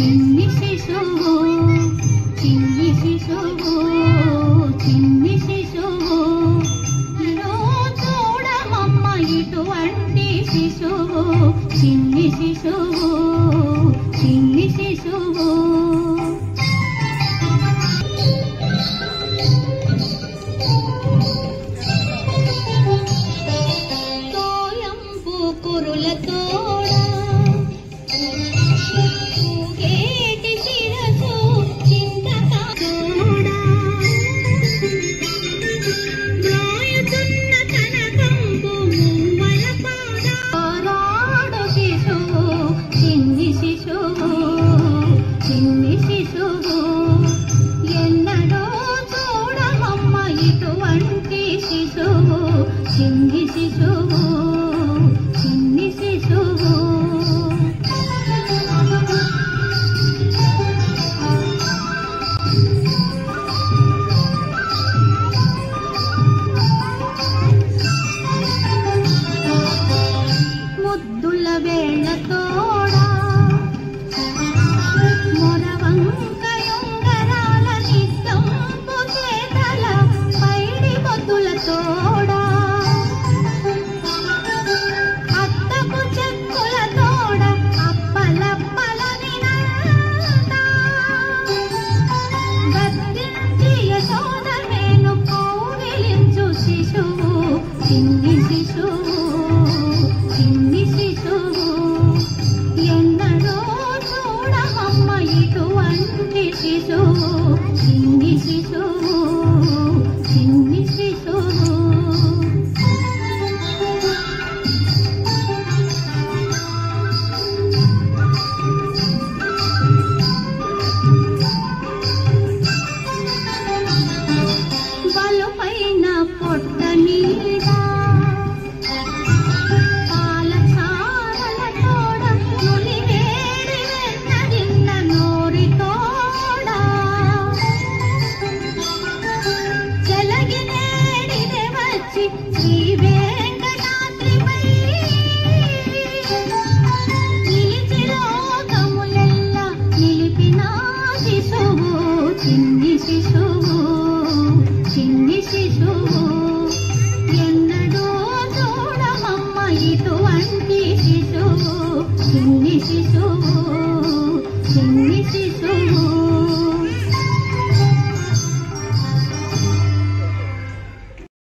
చిన్ని శిశువు చిన్ని శిశువు చిన్ని శిశువు చూడమమ్మ ఇటువంటి శిశువు చిన్ని శిశువు చిన్ని శిశువు తోయంపు కురులతోడా ఊగేటి శిరసు చింతకాడా రాయుతున్న కనకంపు మువ్వల పాదాడు శిశువు చిన్ని శిశువు చిన్ని శిశువు ఎన్నడో చూడమమ్మ ఇటువంటి శిశువు చిన్ని శిశువు చిన్ని శిశువు ముద్దుల వేళ్ళతోడా మొరవంకయుంగరాల నిత్తంపు చేతల పైడి పొద్దులతోడా అత్తపు చెక్కులతోడ అప్పలప్పల వినంతా గద్దించి యశోదమేను కౌగిలించు శిశువు చిన్ని శిశువు చిన్ని శిశువు ఎన్నడో చూడమమ్మ ఇటువంటి శిశువు చిన్ని శిశువు చిన్ని శిశువు బలుపైన పొట్ట మీద పాల చారలతోడ నులివేడి వెన్నదిన్న నోరితోడ చెలగినేడిదే వచ్చి శ్రీ వెంకటాద్రిపై నిలిచి లోకములెల్ల నిలిపిన శిశువు చిన్ని శిశువు